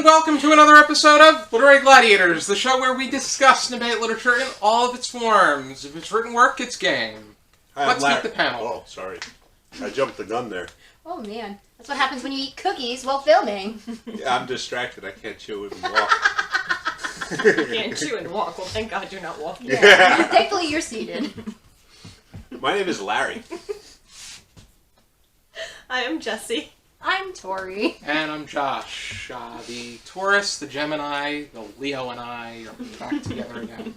welcome to another episode of Literary Gladiators, the show where we discuss and debate literature in all of its forms. If it's written work, it's game. Hi, Let's meet the panel. Oh, sorry. I jumped the gun there. Oh, man. That's what happens when you eat cookies while filming. Yeah, I'm distracted. I can't chew and walk. You can't chew and walk. Well, thank God you're not walking. Yeah. Thankfully, you're seated. My name is Larry. I am Jesi. I'm Tori. And I'm Josh. The Taurus, the Gemini, the Leo, and I are back together again.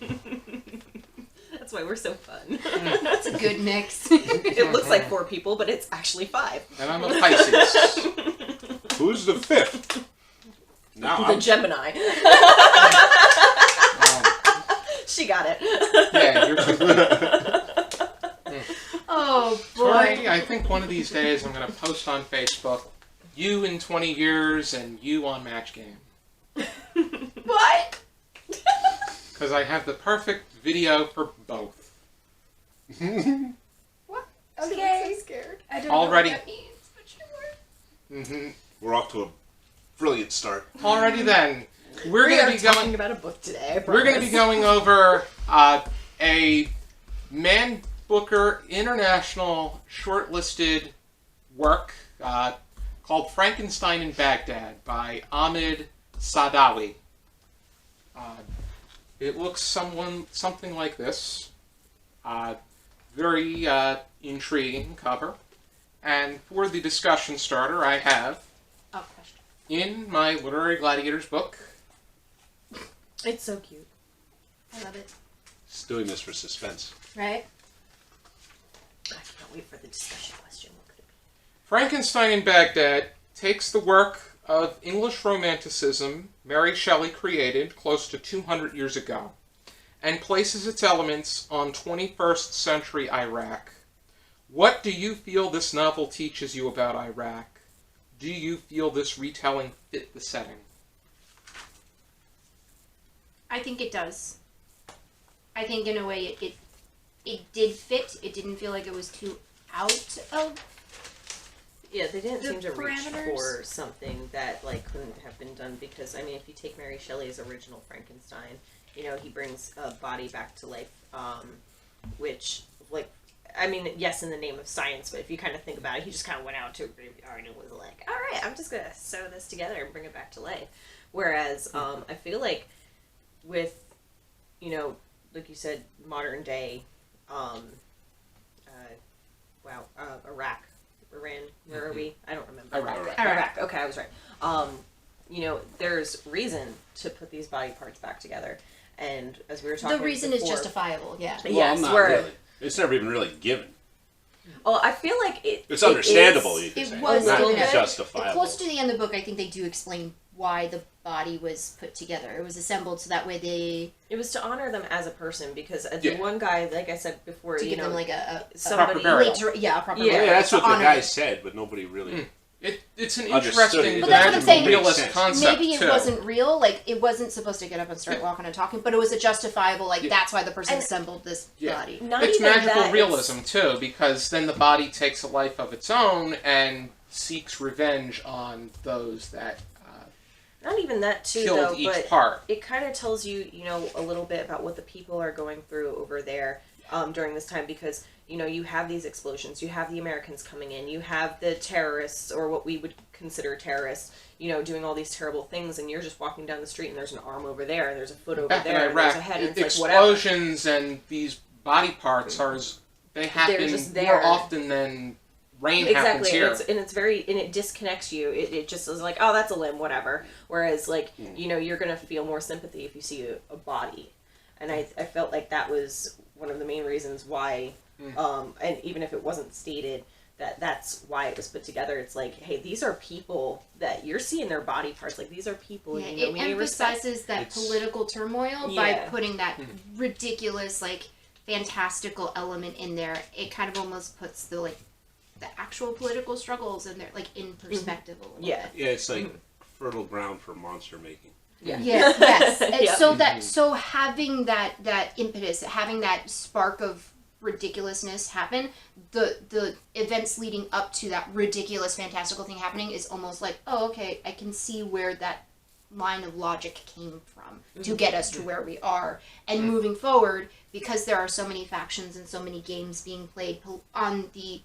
That's why we're so fun. That's a good mix. It looks like 4 people, but it's actually 5. And I'm a Pisces. Who's the 5th? Now The Gemini. She got it. Yeah, you're too Oh, boy. Tori, I think one of these days I'm going to post on Facebook, you in 20 years and you on Match Game. What? Because I have the perfect video for both. What? I'm Okay. so scared. I don't Already. know what that means, but sure. We're off to a brilliant start. Alrighty then, we're going to be talking going. about a book today. I We're going to be going over a Man Booker International shortlisted work called Frankenstein in Baghdad by Ahmed Saadawi. It looks something like this. Very intriguing cover. And for the discussion starter, I have, Oh, question. in my Literary Gladiators book, It's so cute. I love it. Just doing this for suspense. Right? I can't wait for the discussion question. What could it be? Frankenstein in Baghdad takes the work of English Romanticism Mary Shelley created close to 200 years ago and places its elements on 21st century Iraq. What do you feel this novel teaches you about Iraq? Do you feel this retelling fit the setting? I think it does. I think in a way it did fit. It didn't feel like it was too out of... Yeah, they didn't The seem to reach parameters? for something that couldn't have been done because I mean, if you take Mary Shelley's original Frankenstein, he brings a body back to life, which I mean, yes, in the name of science, but if you kind of think about it, he just kind of went out to a graveyard and was like, "All right, I'm just gonna sew this together and bring it back to life." Whereas, I feel like with like you said, modern day, Iraq. Iran, where are we? I don't remember. Iraq. Okay, I was right. There's reason to put these body parts back together, and as we were talking, The reason before, is justifiable, yeah. Well, Yes, not we're- really. It's never even really given. Oh, I feel like It's understandable, is- you could It say. was Not given. justifiable. Close to the end of the book, I think they do explain why the body was put together. It was assembled so that way they... It was to honor them as a person because the Yeah. one guy, like I said before, to give them like somebody proper burial. a proper Yeah, burial. Yeah, that's To what the honor guy them. said, but nobody really... It's an Understood interesting, it. But that's what I'm saying. realist Makes sense. concept, Maybe it too. wasn't real, like, it wasn't supposed to get up and start walking and talking, but it was a justifiable, like, Yeah. that's why the person And- assembled this Yeah. body. Not It's even magical that, realism, too, because then the body takes a life of its own and seeks revenge on those that Not even that too, killed though, each but part. it kind of tells you, a little bit about what the people are going through over there during this time because, you have these explosions, you have the Americans coming in, you have the terrorists, or what we would consider terrorists, doing all these terrible things, and you're just walking down the street and there's an arm over there, and there's a foot over Back in there, and there's Iraq, a head, and it's like, whatever. explosions and these body parts they happen just more there. often than rain happens Exactly, here. and it disconnects you. It just is like, oh, that's a limb, whatever. Whereas, you're gonna feel more sympathy if you see a body, and I felt like that was one of the main reasons why, and even if it wasn't stated that's why it was put together. It's like, hey, these are people that you're seeing their body parts. Like these are people. Yeah, it it emphasizes that It's- political turmoil by Yeah. putting that ridiculous, like, fantastical element in there. It kind of almost puts the actual political struggles in there, like, in perspective a little Yeah. bit. Yeah, it's like fertile ground for monster making. Yeah. Yeah, yes. And Yeah. so having that impetus, having that spark of ridiculousness happen, the events leading up to that ridiculous fantastical thing happening is almost like, oh, okay, I can see where that line of logic came from to get us to where we are. And moving forward, because there are so many factions and so many games being played on the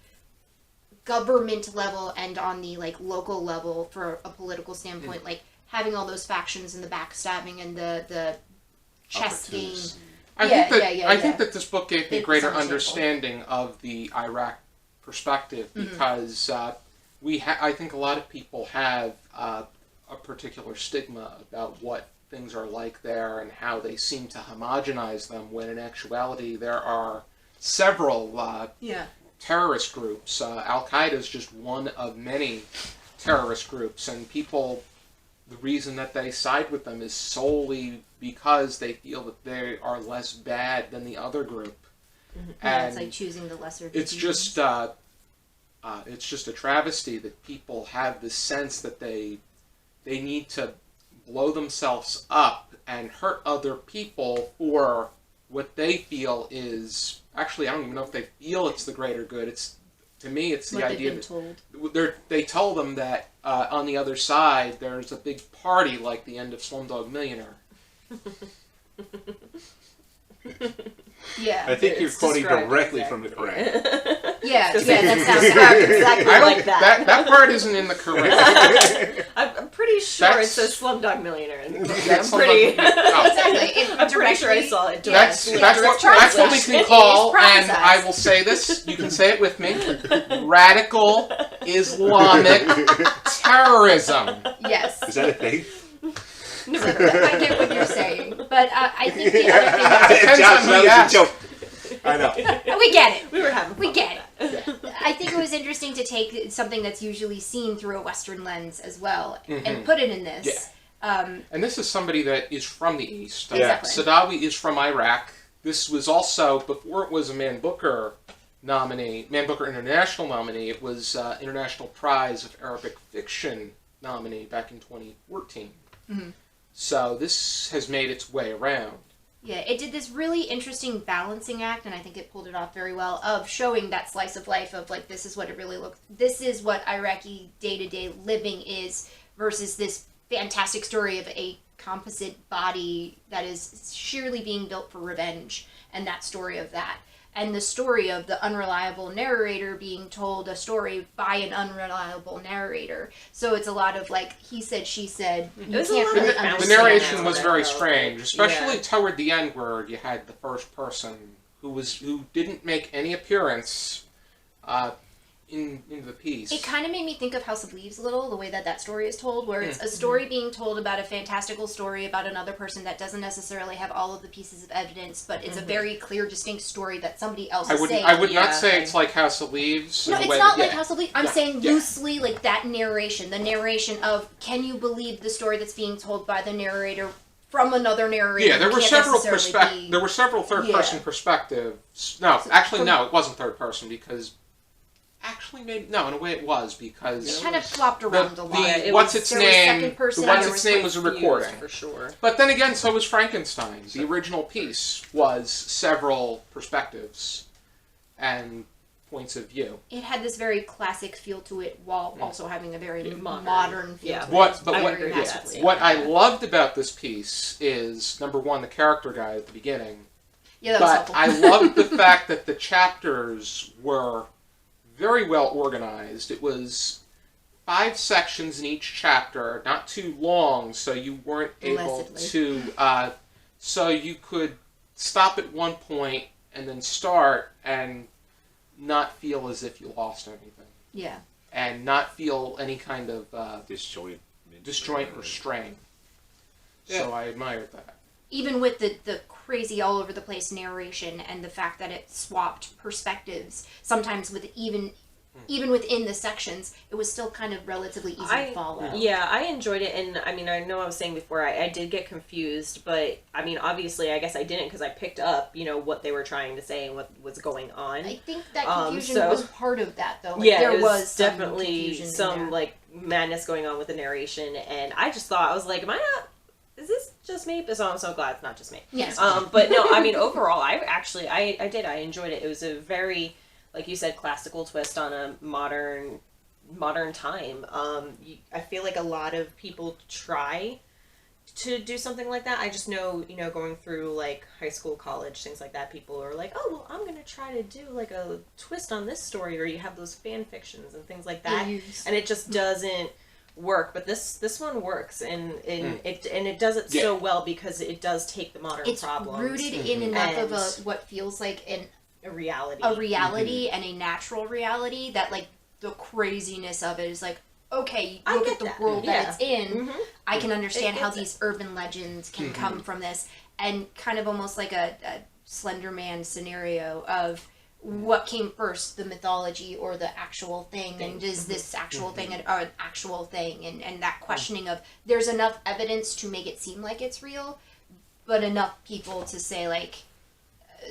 government level and on the like local level for a political standpoint, like having all those factions and the backstabbing and the chess game. Opportunists. I think that this book gave me It's greater understandable. understanding of the Iraq perspective because I think a lot of people have a particular stigma about what things are like there and how they seem to homogenize them, when in actuality there are several terrorist groups. Al-Qaeda is just one of many terrorist groups, and people, the reason that they side with them is solely because they feel that they are less bad than the other group. Yeah, And it's like choosing the lesser of it's the just it's just a travesty that people have this sense that they need to blow themselves up and hurt other people for what they feel is, actually I don't even know if they feel it's the greater good. It's, to me, it's the what they've idea been that told. they tell them that on the other side there's a big party like the end of Slumdog Millionaire. Yeah. I think you're It's quoting described directly exactly. from the Quran. Yeah, It's that sounds described exactly I don't, like that. that part isn't in the Quran. I'm pretty sure That's- it says Slumdog Millionaire. I'm That's pretty. Oh. exactly. I'm pretty sure I saw it. That's directly. that's what we can call, Prophesize. and I will say this. You can say it with me: radical Islamic terrorism. Yes. Is that a thing? I get what you're saying, but I think the other thing that's Depends Josh, on who that you was ask. a joke. I know. we get it. We were having fun We with get that. it. I think it was interesting to take something that's usually seen through a Western lens as well and put it in this. And this is somebody that is from the East. Yeah. Exactly. Saadawi is from Iraq. This was also, before it was a Man Booker nominee, Man Booker International nominee, it was International Prize of Arabic Fiction nominee back in 2014. So this has made its way around. Yeah, it did this really interesting balancing act, and I think it pulled it off very well, of showing that slice of life of, like, this is what it really looks, this is what Iraqi day-to-day living is, versus this fantastic story of a composite body that is sheerly being built for revenge, and that story of that. And the story of the unreliable narrator being told a story by an unreliable narrator. So it's a lot of, like, he said, she said. You was a can't lot really of The understand narration that. was very strange, especially Yeah. toward the end where you had the first person who didn't make any appearance in the piece. It kind of made me think of House of Leaves a little, the way that story is told, where it's a story being told about a fantastical story about another person that doesn't necessarily have all of the pieces of evidence, but it's a very clear, distinct story that somebody else is saying. I would not Yeah. say it's like House of Leaves. No, in the it's way not that- like yeah. House of Leaves. I'm Yeah. saying Yeah. loosely, like that narration, the narration of, can you believe the story that's being told by the narrator from another narrator? Yeah, there who were can't several necessarily be- There were several third-person Yeah. perspectives. No, actually, from- no, it wasn't third-person because. Actually, maybe no. In a way, it was because It kind of flopped around a lot. Yeah, it what's was- its there was name? second person, The what's there its was name was a recording. For sure. But then again, so was Frankenstein. The original piece was several perspectives and points of view. It had this very classic feel to it while also having a very Modern. modern feel Yeah. to What- it. but I what- agree yeah. massively. What I loved about this piece is, number one, the character guide at the beginning. Yeah, that was But helpful. I loved the fact that the chapters were very well organized. It was 5 sections in each chapter, not too long, so you weren't able Blessedly. to. So you could stop at one point and then start and not feel as if you lost anything, Yeah. and not feel any kind of Disjoint or strain. So I admired that. Even with the crazy all over the place narration and the fact that it swapped perspectives, sometimes with even within the sections, it was still kind of relatively easy to follow. Yeah, I enjoyed it, and I mean, I know I was saying before, I did get confused, but I mean, obviously, I guess I didn't because I picked up, what they were trying to say and what was going on. I think that confusion so- was part of that, though. Like, Yeah, there it was some definitely confusion in some there. like madness going on with the narration, and I just thought, I was like, am I not? Is this just me? So I'm so glad it's not just me. Yes. But no, I mean, overall, I enjoyed it. It was a very, like you said, classical twist on a modern time. I feel like a lot of people try to do something like that. I just know, going through like high school, college, things like that, people are like, oh, well, I'm going to try to do like a twist on this story, or you have those fan fictions and things like that. And it just doesn't work. But this one works, and it does it so well because it does take the modern problems. It's rooted in enough of what feels like a reality. And a natural reality that like the craziness of it is like, okay, look at the world that it's in. I can understand how these urban legends can come from this, and kind of almost like a Slender Man scenario of what came first, the mythology or the actual thing, and is this actual thing an actual thing, and that questioning of there's enough evidence to make it seem like it's real, but enough people to say like,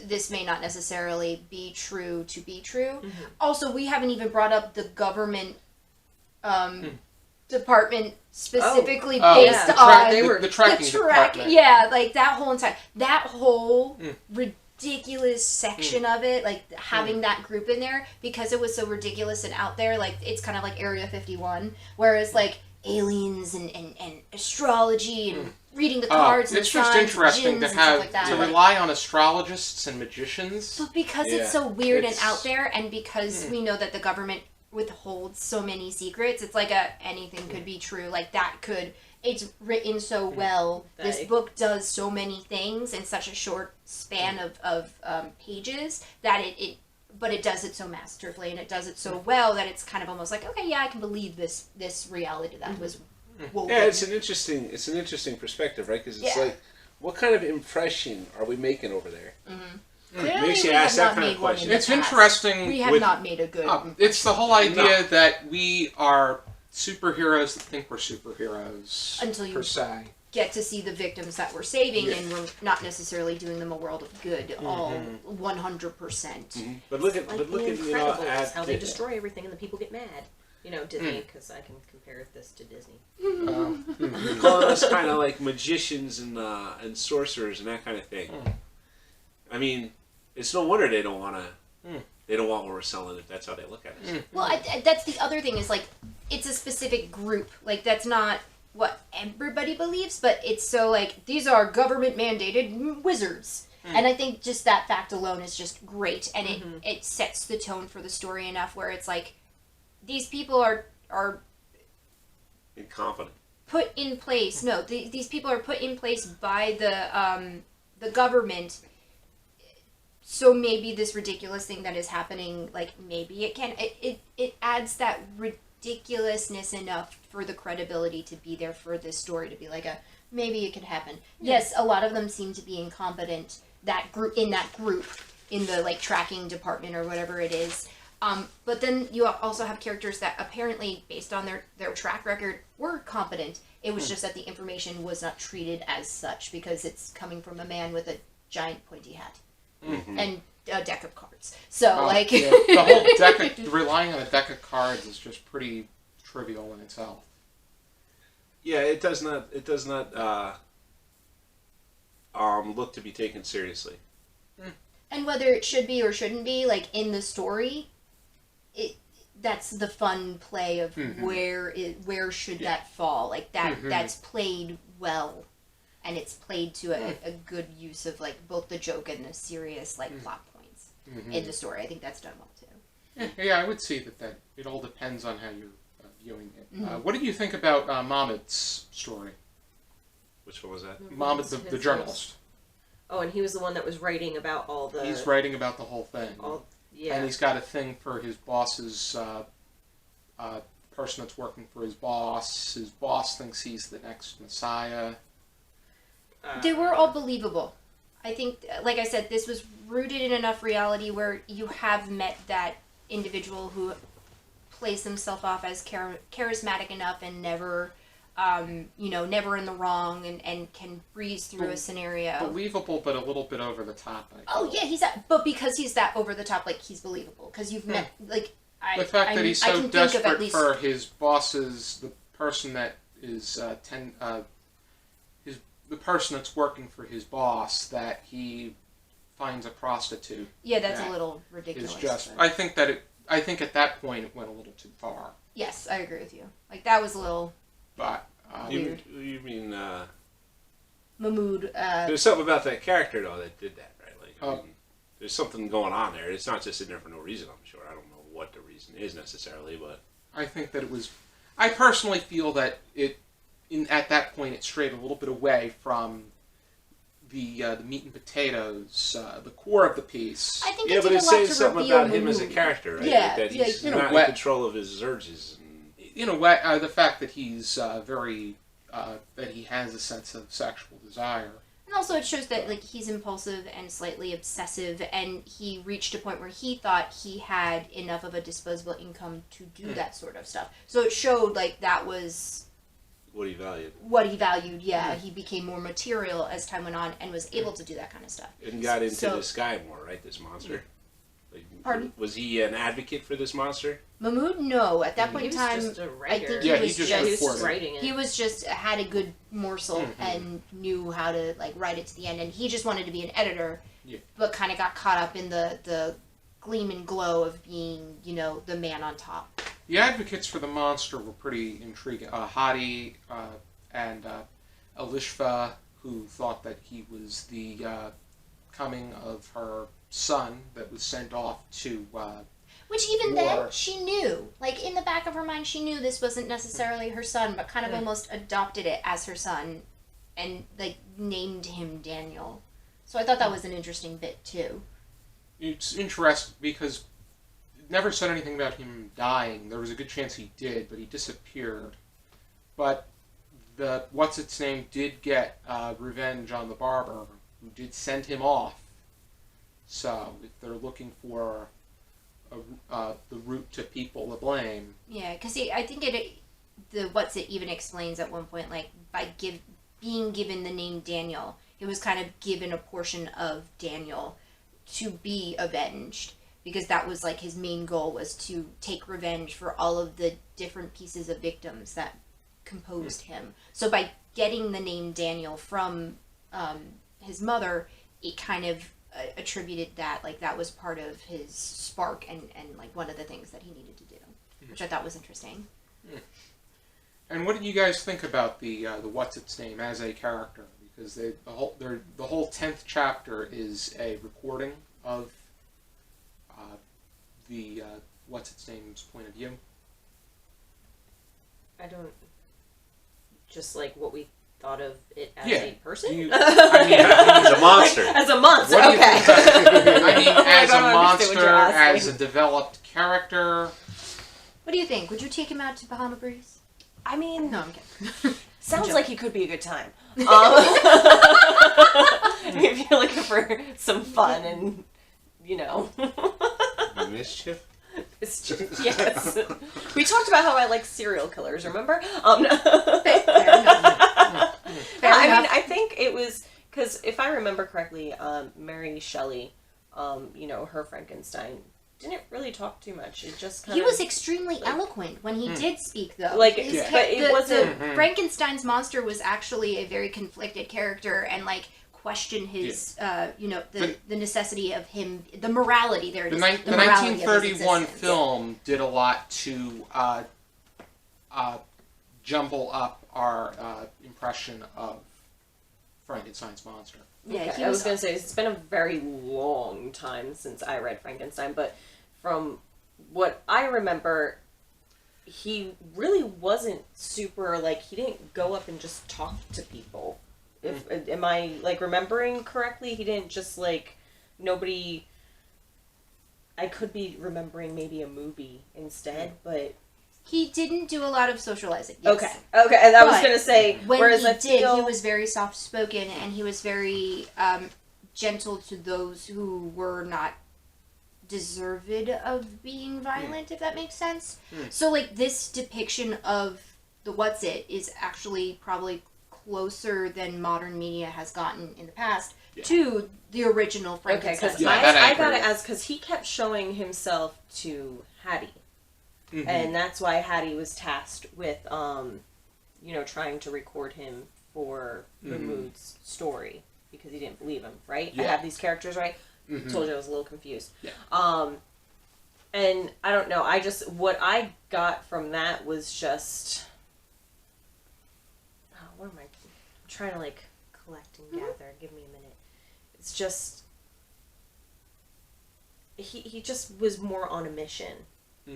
this may not necessarily be true to be true. Also, we haven't even brought up the government department specifically based on the tracking department. Yeah, like that whole ridiculous section of it, like having that group in there because it was so ridiculous and out there. Like it's kind of like Area 51, whereas like aliens and astrology and reading the cards and it's just interesting to have like that. to rely on astrologists and magicians. But because it's so weird and out there, and because we know that the government withholds so many secrets, it's like anything could be true. Like it's written so well. This book does so many things in such a short span of pages that but it does it so masterfully, and it does it so well that it's kind of almost like, okay, yeah, I can believe this reality that was woven. Yeah, it's an interesting perspective, right? Because it's like, what kind of impression are we making over there? Makes you ask that kind of question. It's interesting. We have not made a good. It's the whole idea that we are superheroes that think we're superheroes until you per se get to see the victims that we're saving, and we're not necessarily doing them a world of good all 100%. But look at Incredibles, how they destroy everything and the people get mad. Disney, because I can compare this to Disney. Calling us kind of like magicians and sorcerers and that kind of thing. I mean, it's no wonder they don't want what we're selling if that's how they look at us. Well, that's the other thing is like, it's a specific group. Like that's not what everybody believes, but it's so like, these are government mandated wizards. And I think just that fact alone is just great, and it sets the tone for the story enough where it's like, these people are incompetent. Put in place. No, these people are put in place by the government. So maybe this ridiculous thing that is happening, like maybe it adds that ridiculousness enough for the credibility to be there for this story to be like maybe it could happen. Yes, a lot of them seem to be incompetent. That group in the like tracking department or whatever it is. But then you also have characters that apparently, based on their track record, were competent. It was just that the information was not treated as such because it's coming from a man with a giant pointy hat and a deck of cards. So, the whole deck of, relying on a deck of cards is just pretty trivial in itself. Yeah, it does not look to be taken seriously. And whether it should be or shouldn't be, like in the story, that's the fun play of where should that fall, like that's played well, and it's played to a good use of like both the joke and the serious like plot points in the story. I think that's done well too. Yeah, I would see that it all depends on how you're viewing it. What did you think about Mahmoud's story? Which one was that? Mahmoud, the journalist. Oh, and he was the one that was writing about all the... He's writing about the whole thing. Yeah. And he's got a thing for his boss's... person that's working for his boss. His boss thinks he's the next messiah. They were all believable. I think, like I said, this was rooted in enough reality where you have met that individual who plays themselves off as charismatic enough and never... never in the wrong and can breeze through a scenario. Believable, but a little bit over the top. Yeah, but because he's that over the top, like he's believable because you've met like the fact that he's so desperate for his bosses, the person that is the person that's working for his boss, that he finds a prostitute. Yeah, that's a little ridiculous. I think at that point it went a little too far. Yes, I agree with you. Like that was a little. But you mean Mahmoud. There's something about that character though that did that, right? Like, Oh. I mean, there's something going on there. It's not just in there for no reason. I'm sure. I don't know what the reason is necessarily, but I think that it was. I personally feel that at that point, it strayed a little bit away from the meat and potatoes, the core of the piece. I think yeah, it but did it a lot says to something reveal about him as a Mahmoud. character, right? Yeah, That he's you know, not what- in control of his urges. In a way, the fact that he's very that he has a sense of sexual desire. And also it shows that like he's impulsive and slightly obsessive, and he reached a point where he thought he had enough of a disposable income to do that sort of stuff. So it showed like that was What he valued. what he valued. Yeah, he became more material as time went on and was able to do that kind of stuff. And got into So- this guy more, right? This monster. Like, Pardon? Was he an advocate for this monster? Mahmoud, no. At that point He in was time, just a I writer. think Yeah, he he was just yeah, he was just just reported. writing it. he was just had a good morsel Mhm. and knew how to like write it to the end, and he just wanted to be an editor, Yeah. but kind of got caught up in the gleam and glow of being, you know, the man on top. The advocates for the monster were pretty intriguing. Hadi and Alishfa, who thought that he was the coming of her son that was sent off to. Which even War. then she knew, like in the back of her mind, she knew this wasn't necessarily her son, but kind of almost adopted it as her son, and like named him Daniel. So I thought that was an interesting bit too. It's interesting because it never said anything about him dying. There was a good chance he did, but he disappeared. But the what's its name did get revenge on the barber, who did send him off. So if they're looking for the root to people to blame, Yeah, because I think the what's it even explains at one point, like by being given the name Daniel, it was kind of given a portion of Daniel to be avenged, because that was like his main goal, was to take revenge for all of the different pieces of victims that composed him. So by getting the name Daniel from his mother, it kind of attributed that, like that was part of his spark and like one of the things that he needed to do, which I thought was interesting. And what did you guys think about the what's its name as a character? Because the whole 10th chapter is a recording of the what's its name's point of view. I don't just like what we thought of it as Yeah. a person. I mean, He's a monster. As a monster. what do you Okay. think about, I mean, as a don't understand what monster, you're asking. as a developed character. What do you think? Would you take him out to Bahama Breeze? I mean, No, I'm kidding. sounds joking. like he could be a good time. If you're looking for some fun and, you know, Mischief? it's just, yes. We talked about how I like serial killers, remember? No. Fair enough. Fair I mean, enough. I think it was, because if I remember correctly, Mary Shelley, you know, her Frankenstein, didn't really talk too much. It just kind He of... was extremely eloquent when he did speak, though. Like, His yeah. cha- but it wasn't- Frankenstein's monster was actually a very conflicted character, and like questioned his, you know, the necessity of him, the morality. There it The, is. the morality of his 1931 existence. film did a lot to jumble up our impression of Frankenstein's monster. Yeah, Okay, he I was was going to say, it's been a very long time since I read Frankenstein, but from what I remember, he really wasn't super, like, he didn't go up and just talk to people. Am I, like, remembering correctly? He didn't just, like, nobody... I could be remembering maybe a movie instead, but... He didn't do a lot of socializing. Yes. Okay, and I was But going to say, When whereas he I did, feel... he was very soft spoken, and he was very gentle to those who were not deserved of being violent, if that makes sense. So, like, this depiction of the what's it is actually probably closer than modern media has gotten in the past to the original Okay, Frankenstein. because Yeah, that I I got agree it with. as, because he kept showing himself to Hattie. Mhm. And that's why Hattie was tasked with, you know, trying to record him for Mahmoud's story, because he didn't believe him, right? I Yeah. have these characters right? Mhm. Told you I was a little confused. Yeah. And I don't know, what I got from that was just, what am I trying to, like, collect and gather. Give me a minute. It's just he just was more on a mission,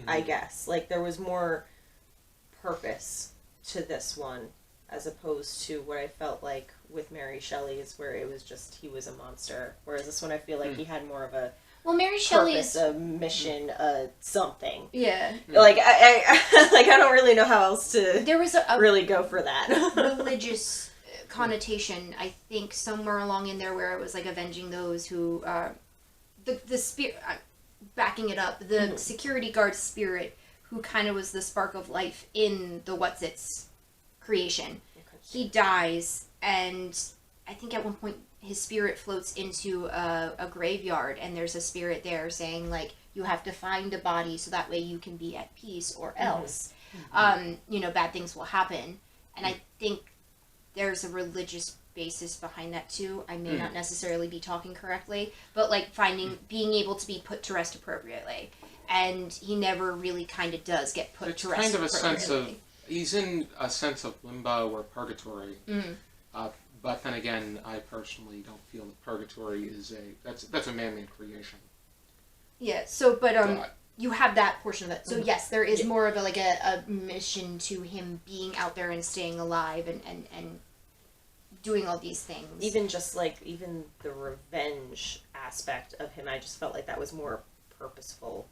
I guess. Like there was more purpose to this one as opposed to what I felt like with Mary Shelley's, where it was just he was a monster. Whereas this one, I feel like he had more of a Mary Shelley's purpose, a mission, something. yeah. Like I like I don't really know how else to There was a really go for that. religious connotation, I think, somewhere along in there where it was like avenging those who the spirit, backing it up, the security guard spirit who kind of was the spark of life in the What's-Its creation. He dies, and I think at one point his spirit floats into a graveyard, and there's a spirit there saying, like, you have to find a body so that way you can be at peace, or else, bad things will happen. And I think there's a religious basis behind that too. I may not necessarily be talking correctly, but like being able to be put to rest appropriately. And he never really kind of does get put It's to rest kind of a appropriately. sense of, he's in a sense of limbo or purgatory. But then again, I personally don't feel that purgatory is that's a man-made creation. Yeah, so, but, you have that portion of it. So yes, there is more of a mission to him being out there and staying alive and doing all these things. Even just like even the revenge aspect of him, I just felt like that was more purposeful.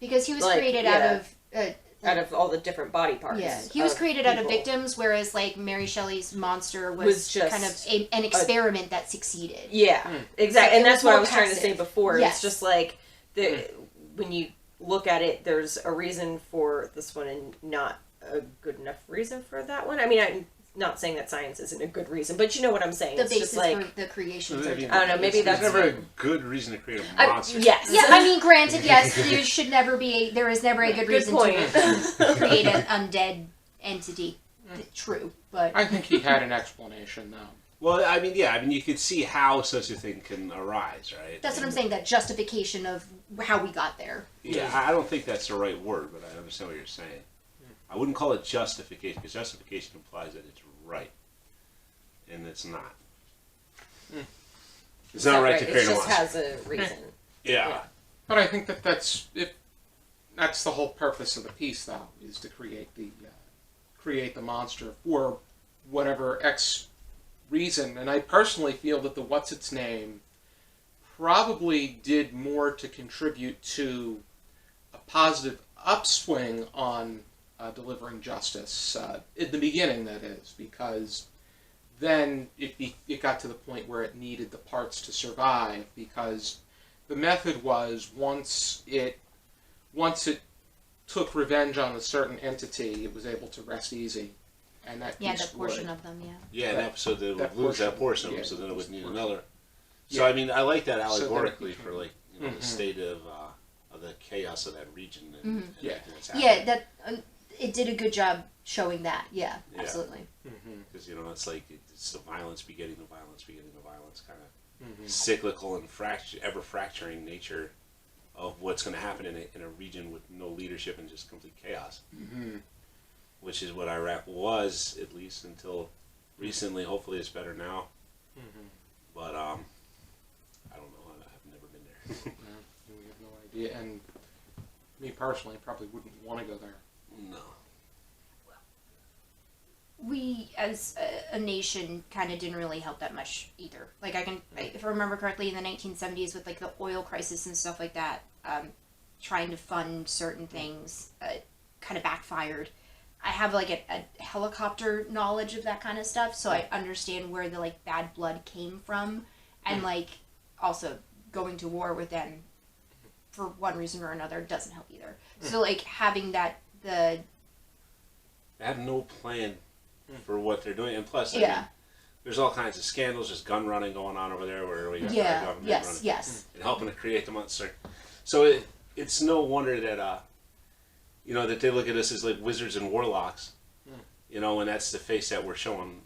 Because he was like, created yeah. out Out of all the different body parts. Yeah, he was created out of people. victims, whereas like Mary Shelley's monster was Was just kind of an experiment that succeeded. Yeah, exactly. It And that's was what I more was trying to say passive. before. Yes. It's just like when you look at it, there's a reason for this one and not a good enough reason for that one. I mean, I'm not saying that science isn't a good reason, but you know what I'm saying. The It's basis just like for the creations I are mean, different. I don't know, maybe there's that's- never a good reason to create a monster. yes. Yeah, I mean, granted, yes, there should never be there is never a good reason point. to create an undead entity. True, but I think he had an explanation, though. Well, I mean, you could see how such a thing can arise, right? that's what I'm saying. That justification of how we got there. Yeah, I don't think that's the right word, but I understand what you're saying. I wouldn't call it justification, because justification implies that it's right. And it's not. It's not right to It create a just monster. has a reason. Yeah. But I think that's the whole purpose of the piece, though, is to create the monster for whatever X reason. And I personally feel that the What's Its Name probably did more to contribute to a positive upswing on delivering justice in the beginning. That is, because then it got to the point where it needed the parts to survive, because the method was once it took revenge on a certain entity, it was able to rest easy, and that Yeah, piece that portion would. of them. Yeah. Yeah, an episode that would that lose that portion, portion, yeah, so then it would need portion. another. So, Yeah. I mean, I like that So then it allegorically became- for, like, the state of the chaos of that region and Yeah. everything that's happening. Yeah, that it did a good job showing that. Yeah, Yeah. absolutely. Because, it's like, it's the violence begetting the violence begetting the violence, kind of cyclical and ever-fracturing nature of what's going to happen in a region with no leadership and just complete chaos. Which is what Iraq was, at least until recently. Hopefully it's better now. But, I don't know. I've never been there. We have no idea, and me personally probably wouldn't want to go there. No. We, as a nation, kind of didn't really help that much either. Like, if I remember correctly, in the 1970s with, like, the oil crisis and stuff like that, trying to fund certain things kind of backfired. I have, like, a helicopter knowledge of that kind of stuff, so I understand where the, like, bad blood came from, and, like, also going to war with them for one reason or another doesn't help either. So, like, having that, They have no plan for what they're doing. And plus, I mean, there's all kinds of scandals, just gun running going on over there where we got our government running. Yes. And helping to create the monster. So it's no wonder that, that they look at us as like wizards and warlocks. And that's the face that we're showing,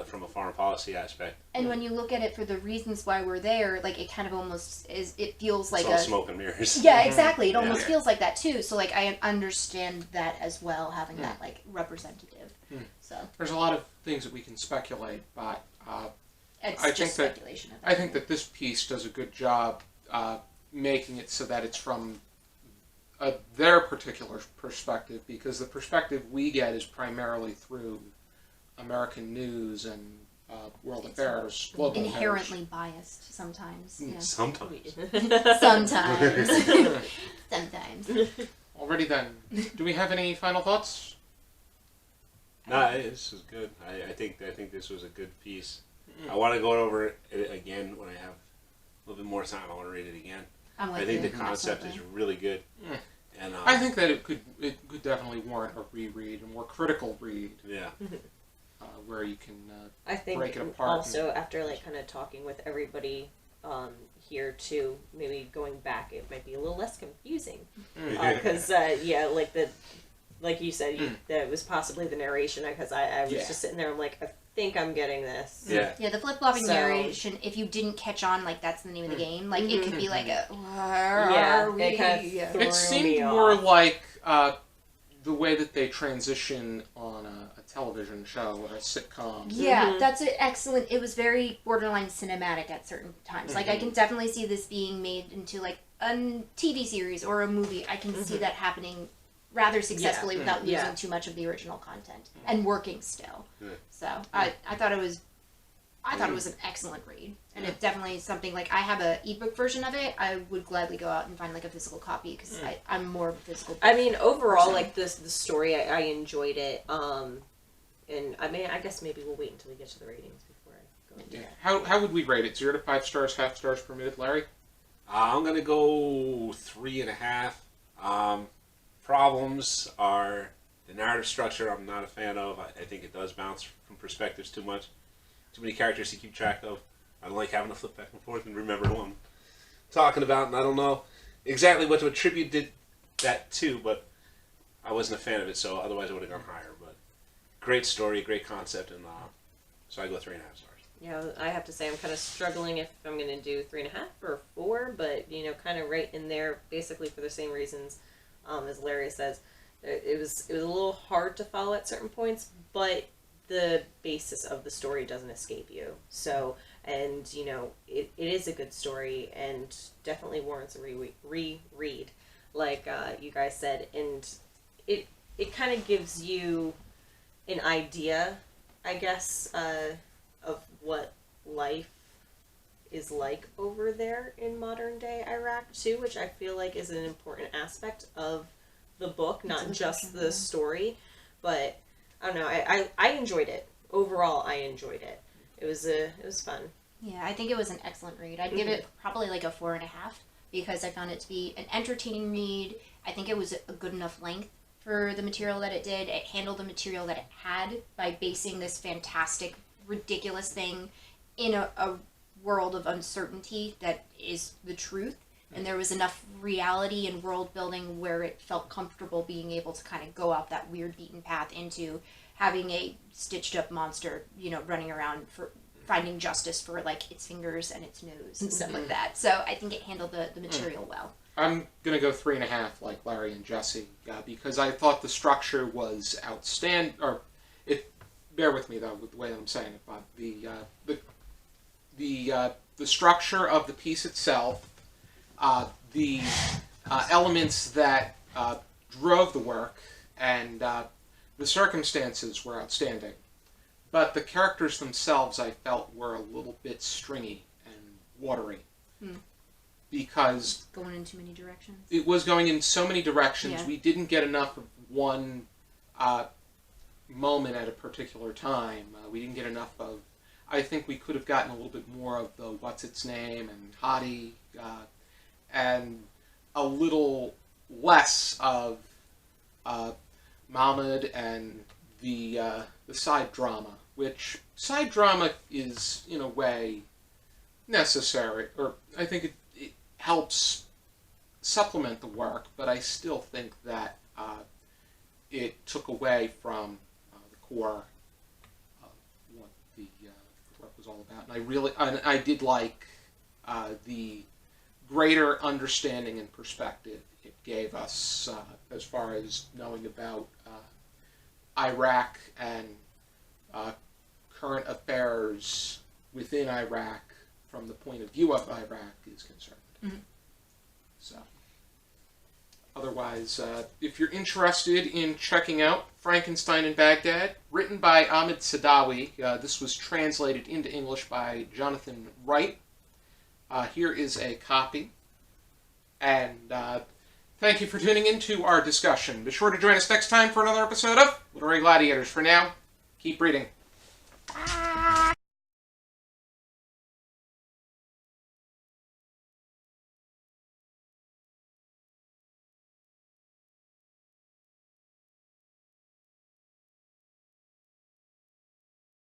from a foreign policy aspect. And when you look at it for the reasons why we're there, like, it kind of almost is, it feels like It's all smoke and mirrors. Yeah, exactly. It almost Yeah. feels like that too. So, like, I understand that as well, having that, like, representative. So There's a lot of things that we can speculate, but it's I just think that- speculation. At I think that this piece does a good job making it so that it's from their particular perspective, because the perspective we get is primarily through American news and world affairs, global inherently biased sometimes. Yeah. Sometimes. Sometimes. Sometimes. affairs. Already then, do we have any final thoughts? No, this was good. I think this was a good piece. I want to go over it again when I have a little bit more time. I want to read it again. I'm with I think you, the concept is absolutely. really good. Mm. And I think that it could definitely warrant a reread, a more critical read, yeah. where you can I think break it apart. also after like kind of talking with everybody here too, maybe going back, it might be a little less confusing because yeah, like you said, that was possibly the narration, because I was just sitting there, I'm like, I think I'm getting this. Yeah. Yeah, the flip-flopping So- narration, if you didn't catch on, like, that's the name of the game, like, it could be like a, where Yeah, are we? it kind of Yeah. threw It me seemed off. more like the way that they transition on a television show or a sitcom. Yeah, that's an excellent. It was very borderline cinematic at certain times. Like I can definitely see this being made into like a TV series or a movie. I can see that happening rather successfully without losing Yeah. too much of the original content and working still. Yeah. So I thought it was. I thought it was an excellent read, and it definitely is something like I have a ebook version of it. I would gladly go out and find like a physical copy because I'm more of a physical. I mean, overall, person. like the story, I enjoyed it. And I mean, I guess maybe we'll wait until we get to the ratings before I go into Yeah. that. How would we rate it? 0 to 5 stars, half stars permitted, Larry? I'm gonna go 3.5. Problems are the narrative structure. I'm not a fan of. I think it does bounce from perspectives too much. Too many characters to keep track of. I don't like having to flip back and forth and remember who I'm talking about, and I don't know exactly what to attribute that to, but I wasn't a fan of it, so otherwise I would have gone higher. But great story, great concept, and so I go 3.5 stars. Yeah, I have to say I'm kind of struggling if I'm going to do 3.5 or 4, but you know, kind of right in there, basically for the same reasons as Larry says. It was a little hard to follow at certain points, but the basis of the story doesn't escape you. So, and you know, it is a good story and definitely warrants a reread, like you guys said, and it kind of gives you an idea, I guess, of what life is like over there in modern day Iraq too, which I feel like is an important aspect of the book, not just the story. But I don't know, I enjoyed it. Overall, I enjoyed it. It was fun. Yeah, I think it was an excellent read. I'd give it probably like a 4.5 because I found it to be an entertaining read. I think it was a good enough length for the material that it did. It handled the material that it had by basing this fantastic, ridiculous thing in a world of uncertainty that is the truth. And there was enough reality and world building where it felt comfortable being able to kind of go off that weird beaten path into having a stitched up monster, you know, running around for finding justice for like its fingers and its nose and stuff like that. So I think it handled the material well. I'm gonna go 3.5, like Larry and Jesi, because I thought the structure was outstanding. Or, bear with me though with the way that I'm saying it, but the structure of the piece itself, the elements that drove the work, and the circumstances were outstanding. But the characters themselves, I felt, were a little bit stringy and watery. Because Going in too many directions. it was going in so many directions. Yeah. We didn't get enough of one moment at a particular time. We didn't get enough of... I think we could have gotten a little bit more of the what's its name and Hadi, and a little less of Mahmoud and the side drama, which side drama is, in a way, necessary, or I think it helps supplement the work, but I still think that it took away from the core of what the work was all about. And I did like the greater understanding and perspective it gave us as far as knowing about Iraq and current affairs within Iraq from the point of view of Iraq is concerned. Mm-hmm. So, otherwise, if you're interested in checking out Frankenstein in Baghdad, written by Ahmed Saadawi, this was translated into English by Jonathan Wright. Here is a copy. And thank you for tuning into our discussion. Be sure to join us next time for another episode of Literary Gladiators. For now, keep reading.